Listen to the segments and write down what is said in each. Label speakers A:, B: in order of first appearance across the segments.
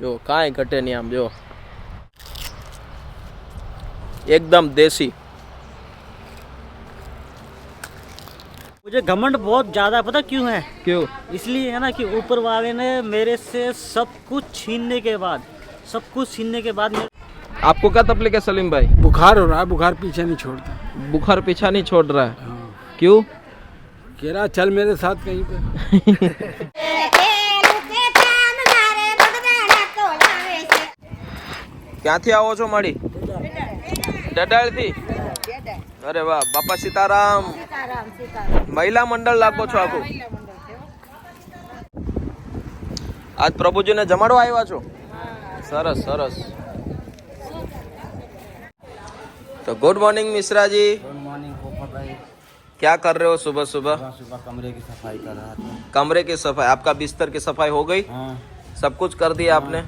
A: जो कांई घटे नहीं आम जो एकदम देसी।
B: मुझे घमंड बहुत ज्यादा, पता क्यों है?
A: क्यों?
B: इसलिए है ना कि ऊपर वाले ने मेरे से सब कुछ छीनने के बाद
A: आपको क्या तकलीफ है सलीम भाई?
C: बुखार हो रहा है, बुखार पीछे नहीं छोड़ता।
A: बुखार पीछा नहीं छोड़ रहा है?
C: हाँ।
A: क्यों?
C: कह रहा चल मेरे साथ कहीं पे।
A: ક્યાંથી આવો છો માડી? ડડાળથી? અરે વાહ, બાપા સીતારામ મહિલા મંડળ લાગો છો આખું? આજ પ્રભુજીને જમાડવા આવ્યા છો? સરસ સરસ। तो good morning Mishra ji.
D: Good morning पोपट भाई।
A: क्या कर रहे हो सुबह सुबह?
D: सुबह कमरे की सफाई कर रहा था।
A: कमरे की सफाई? आपका बिस्तर की सफाई हो गई?
D: हाँ।
A: सब कुछ कर दिया आपने?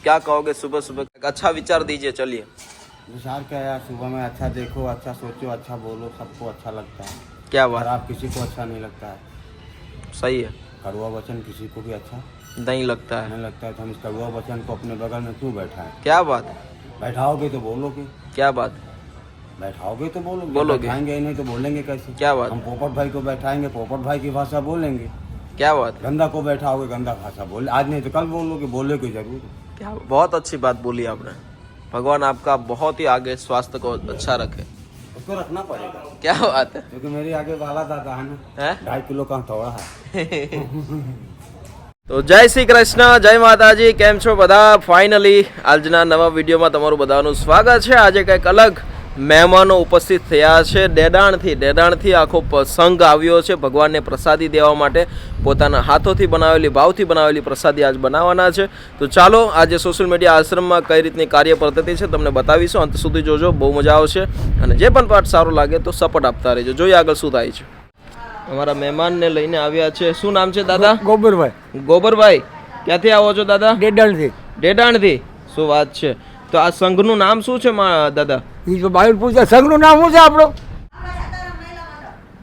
A: क्या कहोगे सुबह सुबह? अच्छा विचार दीजिए, चलिए।
D: विचार क्या यार, सुबह में अच्छा देखो, अच्छा सोचो, अच्छा बोलो, सबको अच्छा लगता है।
A: क्या बात?
D: खराब किसी को अच्छा नहीं लगता है।
A: सही है।
D: कड़वा वचन किसी को भी अच्छा
A: नहीं लगता है।
D: नहीं लगता है, तो हम इस कड़वा वचन को अपने बगल में क्यों बैठाएं?
A: क्या बात?
D: बैठाओगे तो बोलोगे।
A: क्या बात?
D: बैठाओगे तो बोलोगे।
A: बोलोगे।
D: बैठाएंगे ही नहीं तो बोलेंगे कैसे?
A: क्या बात?
D: हम पोपट भाई को बैठाएंगे, पोपट भाई की भाषा बोलेंगे।
A: क्या बात?
D: गंदा को बैठाओगे, गंदा भाषा बोले, आज नहीं तो कल बोलोगे, बोलोगे जरूर।
A: क्या बहुत अच्छी बात बोली आपने। भगवान आपका बहुत ही आगे स्वास्थ्य को अच्छा रखे।
D: उसको रखना पड़ेगा।
A: क्या बात है?
D: क्योंकि मेरे आगे वाला दादा है ना,
A: है?
D: 2.5 किलो का थोड़ा है।
A: તો જય શ્રી કૃષ્ણ, જય માતાજી। કેમ છો બધા? ફાઇનલી આજના નવા વિડીયોમાં તમારું બધાનું સ્વાગત છે। આજે કંઈક અલગ મહેમાનો ઉપસ્થિત થયા છે ડેડાણથી આખો સંઘ આવ્યો છે ભગવાનને પ્રસાદી દેવા માટે। પોતાના હાથોથી બનાવેલી, ભાવથી બનાવેલી પ્રસાદી આજ બનાવવાના છે। તો ચાલો આજે સોશિયલ મીડિયા આશ્રમમાં કઈ રીતની કાર્ય પદ્ધતિ છે તમને બતાવીશું। અંત સુધી જોજો, બહુ મજા આવશે। અને જે પણ પાઠ સારો લાગે તો સપોર્ટ આપતા રહેજો। જોઈએ આગળ શું થાય છે। અમારા મહેમાનને લઈને આવ્યા છે। શું નામ છે દાદા?
C: ગોબરભાઈ।
A: ગોબરભાઈ, ક્યાંથી આવો છો દાદા?
C: ડેડાણથી।
A: ડેડાણથી? શું વાત છે। તો આ સંઘનું નામ શું છે દાદા?
C: એ તો બાયું પૂછે સંઘનું નામ શું છે આપણો?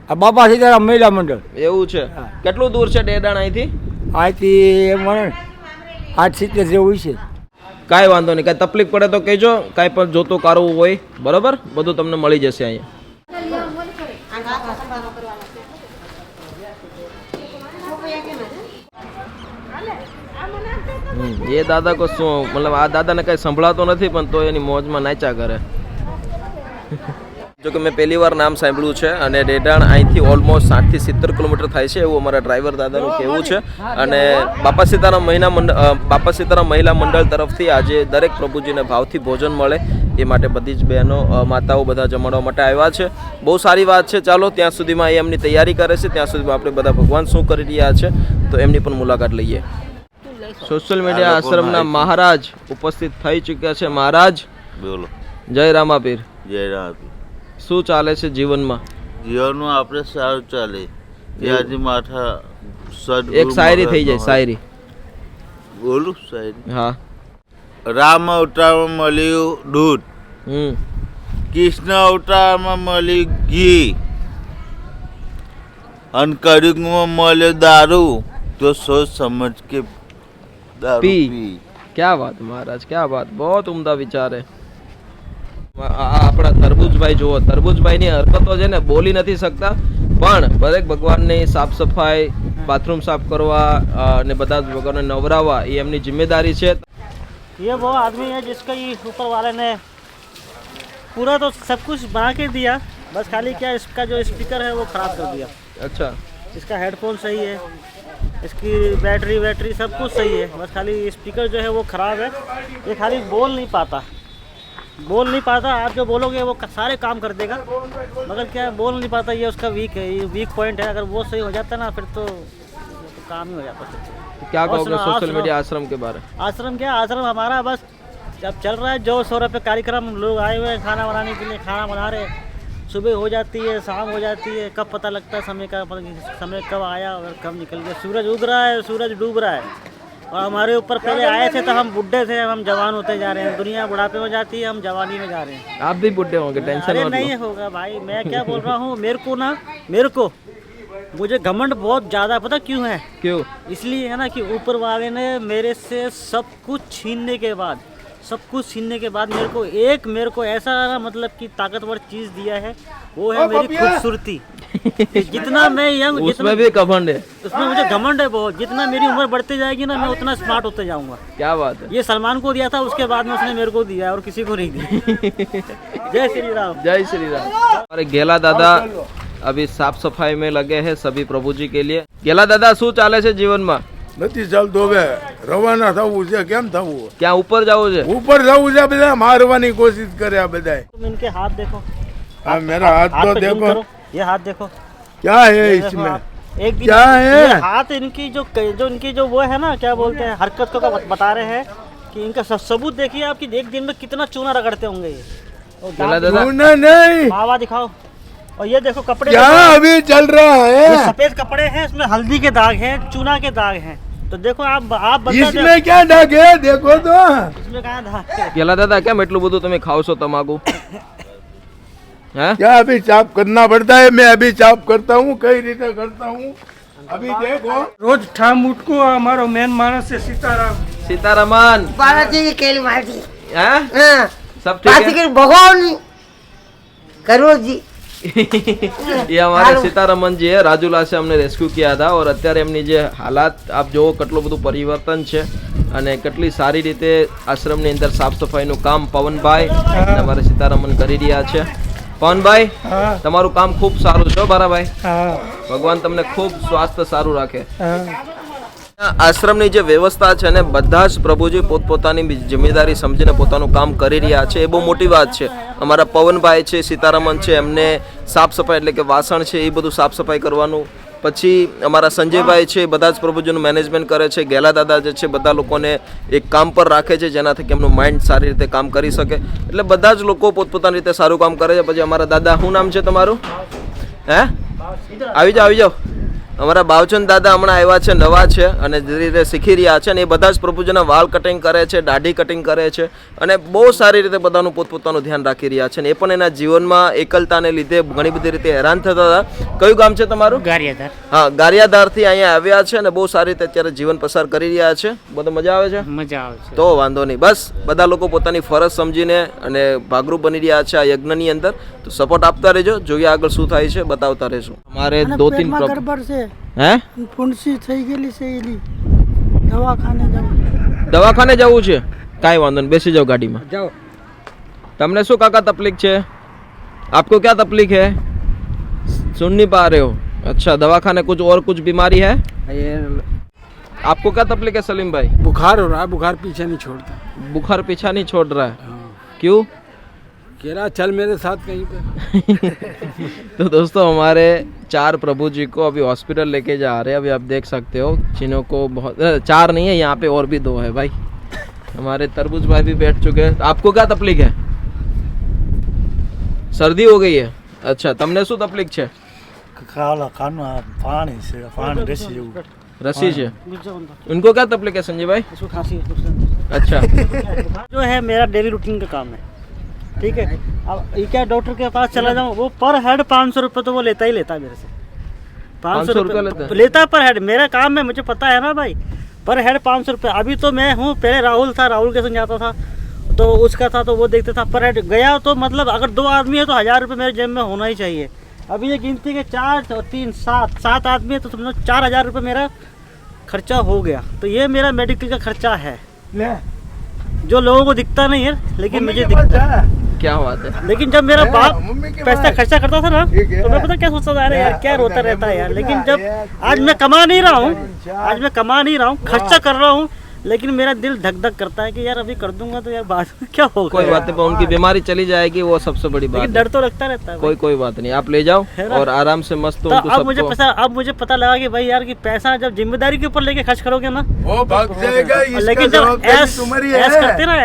C: આ બાપા સીતારામ મહિલા મંડળ।
A: એવું છે? કેટલું દૂર છે ડેડાણ અહીંથી?
C: અહીંથી મને 8-70 જેવું છે।
A: કાંઈ વાંધો નહીં, કાંઈ તકલીફ પડે તો કહેજો, કાંઈ પણ જોતું કરવું હોય બરોબર, બધું તમને મળી જશે અહીંયા। ये दादा को શું મતલબ આ દાદાને કઈ સંભળાતો નથી પણ તો એની મોજમાં નાચ્યા કરે। જો કે મેં પહેલી વાર નામ સાંભળ્યું છે અને ડેડાણ અહીંથી ઓલમોસ્ટ 60 થી 70 કિલોમીટર થાય છે એવું અમારા ડ્રાઈવર દાદાનું કહેવું છે। અને બાપા સીતારામ મહિલા મંડળ તરફથી આજે દરેક પ્રભુજીને ભાવથી ભોજન મળે એ માટે બધી જ બહેનો માતાઓ બધા જમાડવા માટે આવ્યા છે। બહુ સારી વાત છે। ચાલો ત્યાં સુધીમાં એ એમની તૈયારી કરે છે, ત્યાં સુધીમાં આપણે બધા ભગવાન શું કરી રહ્યા છે તો એમની પણ મુલાકાત લઈએ। સોશિયલ મીડિયા આશ્રમના મહારાજ ઉપસ્થિત થઈ ચૂક્યા છે। મહારાજ
E: બોલો।
A: જય રામાપીર।
E: જય રામાપીર।
A: શું ચાલે છે જીવનમાં?
E: જીવનમાં આપણે સારું ચાલે। ત્યાંથી માથા સદગુરુ
A: એક શાયરી થઈ જાય, શાયરી
E: બોલું? શાયરી?
A: હા।
E: રામ અવતારમાં મળ્યું દૂધ, કૃષ્ણ અવતારમાં મળ્યું ઘી, અને કળિયુગમાં મળ્યો દારૂ, તો સોચ સમજ કે દારૂ
A: પી।
E: પી।
A: क्या बात महाराज, क्या बात, बहुत उम्दा विचार है। આપણા તરબૂચભાઈ જુઓ, તરબૂચભાઈની હરકતો છે ને બોલી નથી શકતા પણ દરેક ભગવાનની સાફ સફાઈ, બાથરૂમ સાફ કરવા અને બધા જ ભગવાનને નવરાવવા એ એમની જિમ્મેદારી છે।
B: ये वो आदमी है जिसका ये ऊपर वाले ने पूरा तो सब कुछ बना के दिया, बस खाली क्या इसका जो स्पीकर है वो ख़राब कर दिया।
A: अच्छा,
B: इसका हेडफोन सही है, इसकी बैटरी सब कुछ सही है, बस खाली स्पीकर जो है वो ख़राब है। ये खाली बोल नहीं पाता। आप जो बोलोगे वो सारे काम कर देगा, मगर क्या है, बोल नहीं पाता। ये उसका वीक पॉइंट है। अगर वो सही हो जाता ना फिर तो काम ही हो जाता।
A: क्या कहोगे सोशल मीडिया आश्रम के बारे?
B: आश्रम क्या, आश्रम हमारा बस जब चल रहा है जो 100 रुपये कार्यक्रम, लोग आए हुए हैं खाना बनाने के लिए, खाना बना रहे। सुबह हो जाती है, शाम हो जाती है, कब पता लगता है समय का, समय कब आया और कब निकल गया। सूरज उग रहा है, सूरज डूब रहा है। और हमारे ऊपर पहले आए थे तो हम बुढ़े थे, हम जवान होते जा रहे हैं। दुनिया बुढ़ापे में जाती है, हम जवानी में जा रहे हैं।
A: आप भी बुढ़े होंगे, टेंशन
B: अरे
A: मत
B: नहीं
A: लो।
B: होगा भाई, मैं क्या बोल रहा हूँ, मेरे को मुझे घमंड बहुत ज़्यादा, पता क्यों है?
A: क्यों?
B: इसलिए है ना कि ऊपर वाले ने मेरे से सब कुछ छीनने के बाद मेरे को ऐसा मतलब कि ताकतवर चीज़ दिया है, वो है मेरी खूबसूरती। जितना मैं यंग,
A: उसमें भी घमंड है।
B: उसमें मुझे घमंड है बहुत। जितना मेरी उम्र बढ़ती जाएगी ना, मैं उतना स्मार्ट होते जाऊंगा।
A: क्या बात है।
B: ये सलमान को दिया था, उसके बाद में उसने मेरे को दिया और किसी को नहीं दिया। जय श्री राम।
A: जय श्री राम। हमारे गेला दादा अभी साफ सफाई में लगे हैं सभी प्रभु जी के लिए। गेला दादा શું ચાલે છે જીવનમાં?
F: નથી ચાલતું, હવે રવાના થવું છે, કેમ થવું?
A: ક્યાં ઉપર જવું છે?
F: ઉપર જવું છે, બધા મારવાની કોશિશ કરે આ બધા।
B: तुम इनके हाथ देखो,
F: આ मेरा हाथ तो
B: पे zoom
F: देखो,
B: करो, ये हाथ देखो,
F: क्या है
B: ये देखो
F: इसमें?
B: आप। एक दिन
F: क्या है?
B: ये हाथ इनकी जो इनकी जो वो है ना, क्या बोलते हैं, हरकत को बता रहे हैं कि इनका सबूत देखिए आप कि एक दिन में कितना चूना रगड़ते होंगे ये। और
A: गेला
B: दांत
A: दादा
F: नहीं नहीं,
B: मावा दिखाओ। और ये देखो कपड़े
F: क्या
B: देखो,
F: अभी चल रहा
B: ये
F: है?
B: सफेद कपड़े हैं, इसमें हल्दी के दाग हैं, चूना के दाग हैं। तो देखो आप बता दो,
F: इसमें क्या दाग है देखो तो।
B: इसमें कहाँ दाग है?
A: गेला दादा કેમ એટલું બધું તમે ખાવ છો તમાકુ? हैं?
F: क्या अभी चाप करना पड़ता है? मैं अभी चाप करता हूँ, कई रीते करता हूँ। अभी देखो,
C: रोज ठाम उठको हमारो मेन मानस है सीताराम।
A: सीतारमन
G: पार्वती केली मारती
A: हैं?
G: हाँ
A: सब ठीक
G: पार्वती
A: है?
G: के भगवान करो जी।
A: ये हमारे सीतारमन जी है, રાજુલા से हमने રેસ્ક્યુ किया था और અત્યારે એમની જે હાલાત આપ જોવો કેટલું બધું પરિવર્તન છે અને કેટલી સારી રીતે આશ્રમની અંદર સાફ સફાઈનું કામ પવનભાઈ અને અમારે સીતારમન કરી રહ્યા છે। પવનભાઈ તમારું કામ ખૂબ સારું છે મારા ભાઈ, ભગવાન તમને ખૂબ સ્વાસ્થ્ય સારું રાખે। આશ્રમની જે વ્યવસ્થા છે ને બધા જ પ્રભુજી પોતપોતાની જિમ્મેદારી સમજીને પોતાનું કામ કરી રહ્યા છે, એ બહુ મોટી વાત છે। અમારા પવનભાઈ છે, સીતારમન છે, એમને સાફ સફાઈ એટલે કે વાસણ છે એ બધું સાફ સફાઈ કરવાનું, પછી અમારા સંજયભાઈ છે બધા જ પ્રભુજીનું મેનેજમેન્ટ કરે છે। ગેલા દાદા જે છે બધા લોકોને એક કામ પર રાખે છે જેનાથી કે એમનું માઇન્ડ સારી રીતે કામ કરી શકે, એટલે બધા જ લોકો પોતપોતાની રીતે સારું કામ કરે છે। પછી અમારા દાદા, શું નામ છે તમારું? હે, આવી જાઓ। અમારા બાવચંદ દાદા હમણાં આવ્યા છે, નવા છે અને ધીરે ધીરે શીખી રહ્યા છે અને એ બધા જ પ્રભુજીના વાળ કટિંગ કરે છે, દાઢી કટિંગ કરે છે અને બહુ સારી રીતે બધાનું પોતપોતાનું ધ્યાન રાખી રહ્યા છે અને એ પણ એના જીવનમાં એકલતાને લીધે ઘણી બધી રીતે હેરાન થતા હતા। કયું ગામ છે તમારું?
B: गारियाधार।
A: હા, ગારિયાધારથી અહીંયા આવ્યા છે અને બહુ સારી રીતે અત્યારે જીવન પસાર કરી રહ્યા છે। બધું મજા આવે છે?
B: मजा આવે છે।
A: તો વાંધો નહીં, બસ બધા લોકો પોતાની ફરજ સમજીને અને ભાગરૂપ બની રહ્યા છે આ યજ્ઞની અંદર। તો સપોર્ટ આપતા રહેજો, જોઈએ આગળ શું થાય છે, બતાવતા રહેશું। અમારે દો तीन
G: ગડબડ છે,
A: હે,
G: ફુંસી થઈ ગયેલી છે, એલી દવાખાને જવું।
A: દવાખાને જવું છે? કાંઈ વાંધો નહીં, બેસી જાઓ ગાડીમાં।
C: जाओ
A: તમને શું કાકા તકલીફ છે? आपको क्या तकलीफ है? सुन नहीं पा रहे हो? अच्छा, दवाखाने कुछ और कुछ बीमारी है?
C: ये
A: आपको क्या तकलीफ है सलीम भाई?
C: बुखार हो रहा है, बुखार पीछे नहीं छोड़ता।
A: बुखार पीछा नहीं छोड़ रहा है,
C: हाँ।
A: क्यों?
C: कह रहा चल मेरे साथ कहीं पे।
A: तो दोस्तों हमारे 4 प्रभु जी को अभी हॉस्पिटल लेके जा रहे हैं। अभी आप देख सकते हो जिन्हों को बहुत 4 नहीं है, यहाँ पे और भी 2 है भाई। हमारे तरबूज भाई भी बैठ चुके हैं। आपको क्या तकलीफ है? सर्दी हो गई है? अच्छा, तमने શું તકલીફ છે?
B: पानी से पानी
A: रसी છે। उनको क्या तकलीफ है संजय भाई?
B: इसको खांसी है।
A: अच्छा,
B: जो है मेरा डेली रूटीन का काम है, ठीक है। अब ये क्या डॉक्टर के पास चला जाऊँ, वो पर हेड 500 रुपये तो वो लेता ही लेता है मेरे से। 500 रुपये लेता है पर हेड। मेरा काम है, मुझे पता है ना भाई, पर हेड 500 रुपये। अभी तो मैं हूँ, पहले राहुल था, राहुल के संग जाता था तो उसका था तो वो देखते था पर हेड। गया तो मतलब अगर 2 आदमी है तो 1000 रुपये मेरे जेब में होना ही चाहिए। अभी ये गिनती के 4 और 3 7 आदमी है तो समझो 4000 रुपये मेरा खर्चा हो गया। तो ये मेरा मेडिकल का खर्चा है, जो लोगों को दिखता नहीं है लेकिन मुझे दिखता है।
A: क्या बात है।
B: लेकिन जब मेरा बाप पैसा खर्चा करता था ना तो मैं पता क्या सोचता था, अरे यार क्या रोता रहता है यार। लेकिन जब आज मैं कमा नहीं रहा हूँ, खर्चा कर रहा हूँ, लेकिन मेरा दिल धक धक करता है कि यार अभी कर दूंगा तो यार बाद में क्या होगा।
A: कोई बात नहीं, उनकी बीमारी चली जाएगी, वो सबसे बड़ी बात
B: लेकिन
A: है।
B: डर तो लगता रहता है।
A: कोई बात नहीं, आप ले जाओ
B: है ना?
A: और आराम से मस्त
B: तो
A: उनको
B: अब मुझे पता लगा कि भाई यार कि पैसा जब जिम्मेदारी के ऊपर लेके खर्च करोगे ना,
F: वो भाग जाएगा, इसका
B: लेकिन जब
F: जवाबदारी
B: ऐश
F: तुम्हारी
B: ऐश
F: है।
B: करते हैं ना,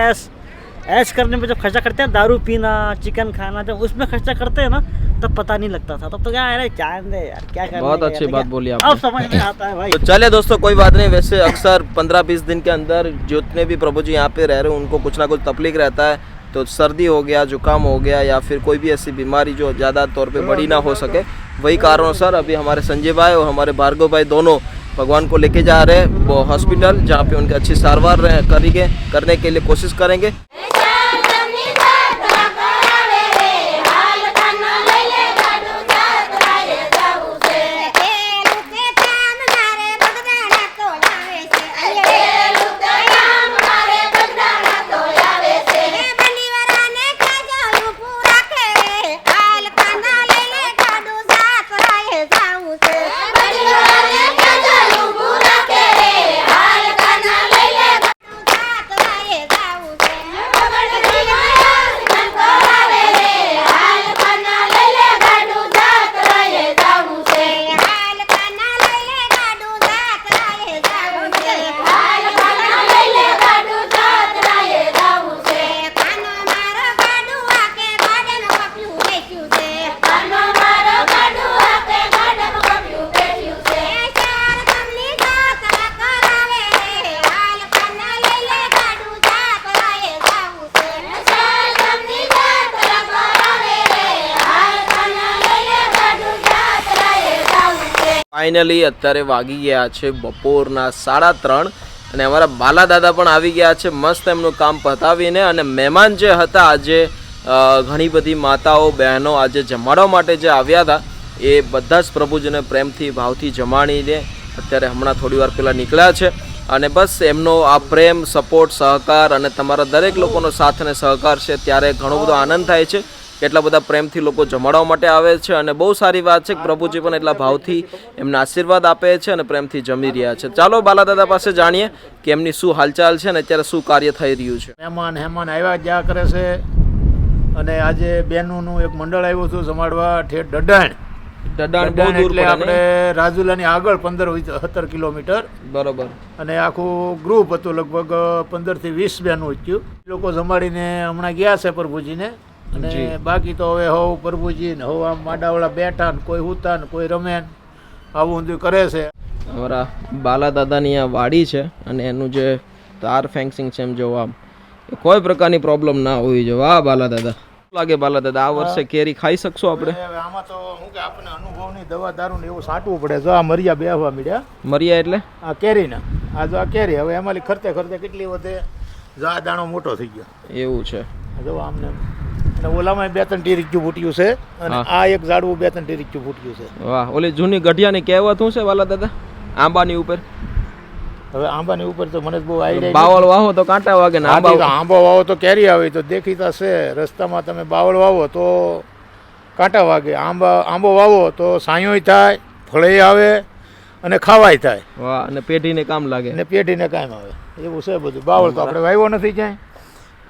B: ऐश करने में जब खर्चा करते हैं, दारू पीना, चिकन खाना, जब उसमें खर्चा करते हैं ना तब पता नहीं लगता था। तब तो क्या है, चांद है यार, क्या करना।
A: बहुत अच्छी बात बोली आपने।
B: अब समझ में आता है भाई।
A: तो चलिए दोस्तों, कोई बात नहीं। वैसे अक्सर 15-20 दिन के अंदर जितने भी प्रभु जी यहाँ पे रह रहे हैं उनको कुछ ना कुछ तकलीफ रहता है। तो सर्दी हो गया, जुकाम हो गया या फिर कोई भी ऐसी बीमारी जो ज़्यादा तौर पे बड़ी ना हो सके वही कारणों अभी हमारे संजय भाई और हमारे भार्गव भाई दोनों भगवान को लेके जा रहे हैं वो हॉस्पिटल, जहाँ पे उनकी अच्छी सारवार करने के लिए कोशिश करेंगे। ફાઇનલી અત્યારે વાગી ગયા છે બપોરના 3:30 અને અમારા બાલા દાદા પણ આવી ગયા છે મસ્ત એમનું કામ પતાવીને, અને મહેમાન જે હતા આજે ઘણી બધી માતાઓ બહેનો આજે જમાડવા માટે જે આવ્યા હતા એ બધા જ પ્રભુજીને પ્રેમથી ભાવથી જમાડીને અત્યારે હમણાં થોડી વાર પહેલાં નીકળ્યા છે, અને બસ એમનો આ પ્રેમ સપોર્ટ સહકાર અને તમારા દરેક લોકોનો સાથ અને સહકાર છે ત્યારે ઘણો બધો આનંદ થાય છે. એટલા બધા પ્રેમથી લોકો જમાડવા માટે આવે છે અને બહુ સારી વાત છે કે પ્રભુજી પણ એટલા ભાવથી એમને આશીર્વાદ આપે છે અને પ્રેમથી જમી રહ્યા છે. ચાલો બાલા દાદા પાસે જાણીએ કે એમની શું હાલચાલ છે અને અત્યારે શું કાર્ય થઈ રહ્યું છે.
H: મહેમાન આવ્યા જ્યાં કરે છે, અને આજે બહેનોનું એક મંડળ આવ્યું હતું જમાડવા ઠેઠ ડડાણ
A: બહુ દૂર
H: એટલે આપણે રાજુલાની આગળ 15-17 કિલોમીટર,
A: બરોબર,
H: અને આખું ગ્રુપ હતું લગભગ 15 થી 20 બહેનો હતું. લોકો જમાડીને હમણાં ગયા છે પ્રભુજીને, અને બાકી તો હવે હવ પ્રભુજી ને હવ આમ માડાવાળા બેઠા ને કોઈ હુતા ને કોઈ રમે આવું બધું કરે છે.
A: અમારા બાલા દાદાની આ વાડી છે અને એનું જે તાર ફેન્સિંગ છે એમ જોવા કોઈ પ્રકારની પ્રોબ્લેમ ના હોવી જોઈએ. વાહ બાલા દાદા, લાગે બાલા દાદા આ વર્ષે કેરી ખાઈ શકશો આપણે?
H: આમાં તો શું કે આપણે અનુભવની દવા દારૂ ને એવું સાટવું પડે. જો આ મરિયા બેહવા મળ્યા.
A: મરિયા એટલે
H: આ કેરીના, આ જો આ કેરી હવે એમાંથી ખર્ચે કેટલી વધે, જો આ દાણો મોટો થઈ ગયો
A: એવું છે.
H: જો આમને, અને ઓલામાં 2-3 ટીરીક્યું ફૂટ્યું છે, અને આ એક ઝાડવું 2-3 ટીરીક્યું ફૂટ્યું છે.
A: વાહ, ઓલી જૂની ગઢિયાની કહેવત શું છે બાલા દાદા આંબાની ઉપર?
H: હવે આંબાની ઉપર તો મને બહુ આઈડિયા.
A: બાવળ વાવો તો કાંટા વાગે ને
H: આંબો વાવો તો કેરી આવે તો દેખીતા છે. રસ્તામાં તમે બાવળ વાવો તો કાંટા વાગે, આંબો વાવો તો સાંયોય થાય, ફળે આવે અને ખાવાય થાય.
A: વાહ, અને પેઢીને કામ લાગે.
H: અને પેઢીને કામ આવે એવું છે બધું. બાવળ તો આપણે વાવ્યો નથી ક્યાંય.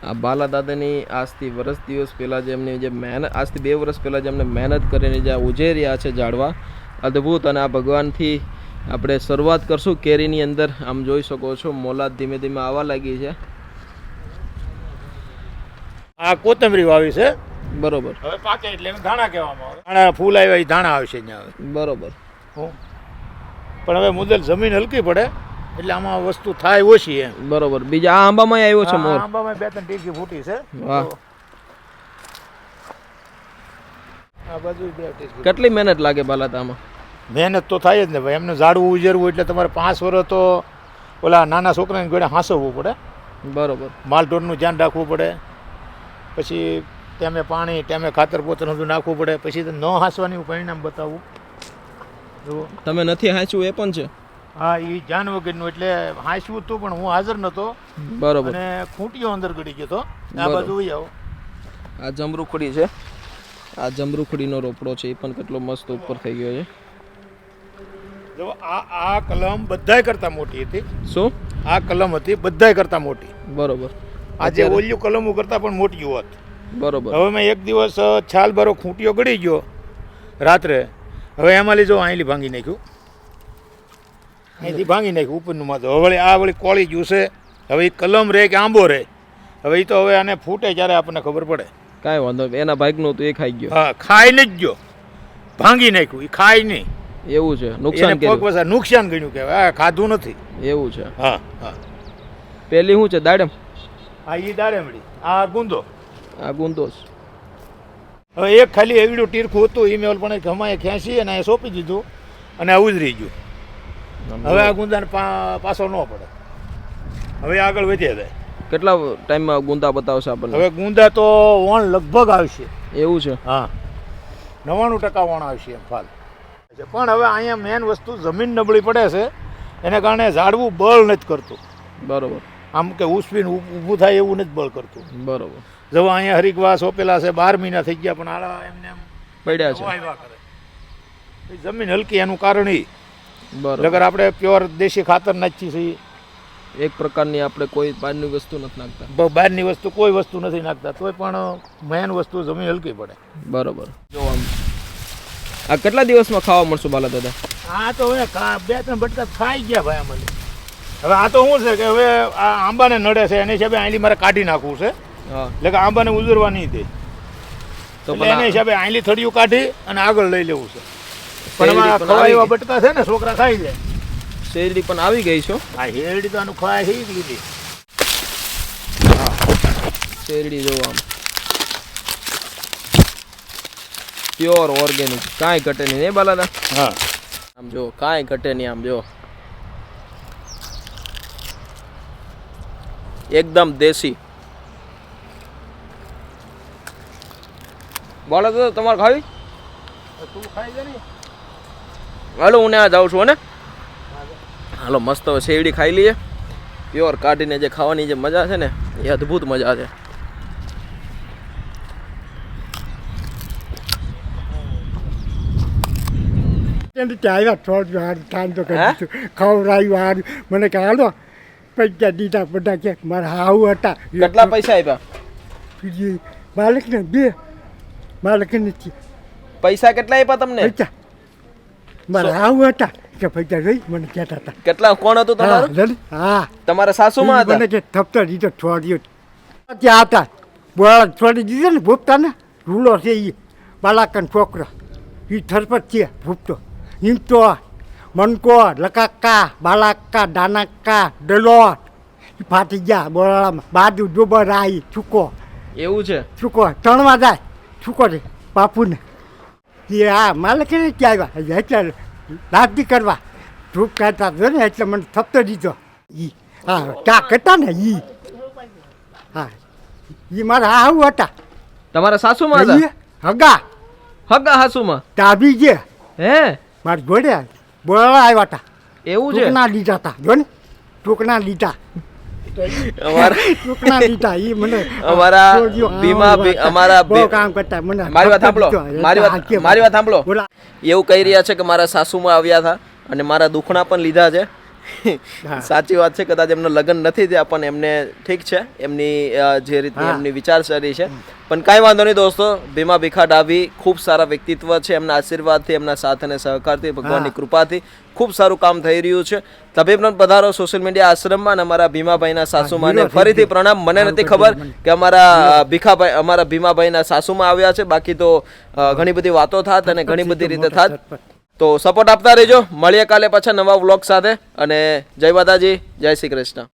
A: આ બાલા દાદાની આજથી દિવસ પહેલાં જે એમની જે મહેનત, આજથી 2 વર્ષ પહેલાં જે એમને મહેનત કરીને જે ઉજેર્યા છે ઝાડવા અદ્ભુત, અને આ ભગવાનથી આપણે શરૂઆત કરશું. કેરીની અંદર આમ જોઈ શકો છો મોલાદ ધીમે ધીમે આવવા લાગી છે.
H: આ કોથમરી વાવી છે,
A: બરોબર,
H: હવે પાકે એટલે ધાણા કહેવામાં આવે. ધાણા ફૂલ આવ્યા એ ધાણા આવશે ત્યાં હવે,
A: બરોબર.
H: પણ હવે મુદલ જમીન હલકી પડે એટલે આમાં વસ્તુ થાય ઓછી એમ.
A: બરોબર. બીજા આ આંબામાં આવ્યો છે મોર?
H: આંબામાં 2-3 ટીકી ફૂટી છે.
A: વાહ,
H: આ બાજુ 2 ટીકી.
A: કેટલી મહેનત લાગે બાલાતામાં?
H: મહેનત તો થાય જ ને ભાઈ. એમને ઝાડવું ઉજરવું એટલે તમારે 5 વર્ષ તો ઓલા નાના છોકરાને ગળે હાંસવવું પડે.
A: બરોબર.
H: માલઢોરનું ધ્યાન રાખવું પડે, પછી ટાઈમે પાણી ટાઈમે ખાતર પોતર બધું નાખવું પડે, પછી ન હાંસવાની પરિણામ બતાવવું.
A: તમે નથી હાંચ્યું એ પણ છે?
H: હા, એ જાન વગરનું એટલે હાંસવું હતું પણ હું હાજર નહોતો.
A: બરોબર.
H: અને ખૂંટીઓ અંદર ગળી ગયો હતો. આ બાજુ આવો.
A: આ જમરૂખડી છે, આ જમરૂખડીનો રોપડો છે, એ પણ કેટલો મસ્ત ઉપર થઈ ગયો છે.
H: જો આ કલમ બધાય કરતા મોટી હતી.
A: શું?
H: આ કલમ હતી બધાય કરતા મોટી.
A: બરોબર.
H: આજે ઓલિયું કલમો કરતા પણ મોટી હોત.
A: બરોબર.
H: હવે મેં એક દિવસ છાલ બારો ખૂંટીઓ ગળી ગયો રાત્રે. હવે એમાં લીધો અહીંથી ભાંગી નાખ્યું, અહીંથી ભાંગી નાખ્યું ઉપરનું માથું. હવે આ વળી કોળી ગયું છે. હવે એ કલમ રહે કે આંબો રહે, હવે એ તો હવે આને ફૂટે જ્યારે આપણને ખબર પડે.
A: કાંઈ વાંધો, એના ભાગનું હતું એ ખાઈ ગયો.
H: હા, ખાઈ ન જ ગયો, ભાંગી નાખ્યું. એ ખાય નહીં
A: એવું છે, નુકસાન કર્યું.
H: નુકસાન ગણ્યું કહેવાય. હા, ખાધું નથી
A: એવું છે.
H: હા હા.
A: પેલી શું છે? દાડમ?
H: હા, એ દાડેમડી. આ ગુંદો.
A: આ ગુંદો.
H: હવે એક ખાલી એવડું તીરખું હતું એ મેં પણ ઘમાએ ખેંચી અને અહીંયા સોંપી દીધું અને આ ઉજરી ગયું. હવે આ ગુંદાને પાછો ન પડે, હવે આગળ વધ્યા જાય.
A: કેટલા ટાઈમમાં ગુંદા બતાવશે આપણને?
H: હવે ગુંદા તો વણ લગભગ આવશે.
A: એવું છે?
H: હા, 99% વણ આવશે એમ ફાલ. પણ હવે અહીંયા મેન વસ્તુ જમીન નબળી પડે છે, એને કારણે ઝાડવું બળ નથી કરતું.
A: બરોબર.
H: આમ કે ઉસવીને ઊભું થાય એવું નથી બળ કરતું.
A: બરોબર.
H: જો અહીંયા હરિકવા સોંપેલા છે 12 મહિના થઈ ગયા પણ આળા એમને એમ
A: પડ્યા છે.
H: વાયવા કરે. એ જમીન હલકી એનું કારણ એ.
A: બરોબર.
H: અગર આપણે પ્યોર દેશી ખાતર નાખીએ છીએ,
A: એક પ્રકારની આપણે કોઈ બહારની વસ્તુ નથી નાખતા.
H: બહારની વસ્તુ કોઈ વસ્તુ નથી નાખતા, તોય પણ મેન વસ્તુ જમીન હલકી પડે.
A: બરોબર. જો આમ આ કેટલા દિવસમાં ખાવા મળશું બાલા દાદા?
H: આ તો હવે 2-3 બટકા ખાઈ ગયા ભાઈ અમને. હવે આ તો શું છે કે હવે આ આંબાને નડે છે, એને હિસાબે આંલી મારે કાઢી નાખવું છે.
A: હા.
H: એટલે કે આંબાને ઉજરવા નહીં દે,
A: તો
H: એટલે એને હિસાબે આંલી થડિયું કાઢી અને આગળ લઈ લેવું છે. પણ
A: શેરડી
H: એમાં
A: પણ
H: ખવાય
A: આવી
H: એવા
A: ગઈ.
H: બટકા છે ને છોકરા ખાઈ જાય.
A: શેરડી પણ આવી ગઈ છો?
H: આ હેરડી તો આનું ખવાય છે જ લીધી.
A: શેરડી જો આમ પ્યોર ઓર્ગેનિક, કાંઈ ઘટે નહીં ને બાલા દાદા?
H: હા,
A: આમ જો કાંઈ ઘટે નહીં. આમ જો એકદમ દેશી. બાલા દાદા તમારે ખાવી?
H: તું ખાઈ જાય ને.
A: હાલો હું ત્યાં જાઉં છું ને. હાલો મસ્ત શેરડી ખાઈ લઈએ. પ્યોર કાઢીને જે ખાવાની જે મજા છે ને એ અદ્ભુત મજા છે.
G: આવ્યા થોડ ટાઈમ તો કરી દીધું, ખવડાવ્યું હારું. મને કે હાલો પૈસા દીધા બધા કે મારા હાવ હતા.
A: કેટલા પૈસા આપ્યા?
G: માલિકને 2, માલિકને નથી
A: પૈસા કેટલા આપ્યા તમને?
G: પૈસા મારા હાવ હતા કે પૈસા જોઈ મને કહેતા હતા.
A: કેટલા? કોણ હતું તમારું?
G: હા,
A: તમારા સાસુમાં હતા?
G: મને કે થપતો દીધો છોડ્યો. ત્યાં આવતા બોળા છોડી દીધો ને ભૂપતા ને રૂલો છે એ બાલાકન છોકરો, એ થરપત છે ભૂપતો. એમ તો મનકો લકાકા બાલાકા દાનાકા ડલોટ એ ફાટી ગયા બોળામાં. બાજુ ડોબર આવી છૂકો
A: એવું છે?
G: છૂકો તણવા જાય છૂકો છે બાપુને. એ હા માલિકને ત્યાં આવ્યા એટલે લાભી કરવા ધૂપ કાઢતા જો ને એટલે મને થપતો દીધો. ઈ હા ચા કરતા ને ઈ. હા એ મારા હાવ હતા.
A: તમારા સાસુમાં હતા?
G: ઈ હગા
A: હગા સાસુમાં?
G: ડાબી જે
A: હે
G: મારા ઘોડે બોળા આવ્યા હતા.
A: એવું છે?
G: ટૂંકના લીધા હતા જો ને, ટૂંકના લીધા
A: અમારા
G: ટૂંકના લીધા ઈ મને
A: અમારા
G: છોડ્યો. હા,
A: ભીમા
G: વાત
A: અમારા
G: બહુ કામ કરતા મને.
A: મારી વાત સાંભળો, મારી વાત સાંભળો.
G: બોલા
A: એવું કહી રહ્યા છે કે મારા સાસુમાં આવ્યા હતા અને મારા દુખણા પણ લીધા છે. સાચી વાત છે, કદાચ એમનો લગ્ન નથી થયા પણ એમને ઠીક છે, એમની જે રીતની એમની વિચારસરણી છે. પણ કાંઈ વાંધો નહીં દોસ્તો, ભીમા ભીખા ડાભી ખૂબ સારા વ્યક્તિત્વ છે. એમના આશીર્વાદથી, એમના સાથ અને સહકારથી, ભગવાનની કૃપાથી ખૂબ સારું કામ થઈ રહ્યું છે. તમે પણ પધારો સોશિયલ મીડિયા આશ્રમમાં અને અમારા ભીમાભાઈના સાસુમાને ફરીથી પ્રણામ. મને નથી ખબર કે અમારા ભીખાભાઈ અમારા ભીમાભાઈના સાસુમાં આવ્યા છે, બાકી તો ઘણી બધી વાતો થાત અને ઘણી બધી રીતે થાત. તો સપોર્ટ આપતા રહેજો. મળીએ કાલે પાછા નવા વ્લોગ સાથે અને જય માતાજી, જય શ્રી કૃષ્ણ.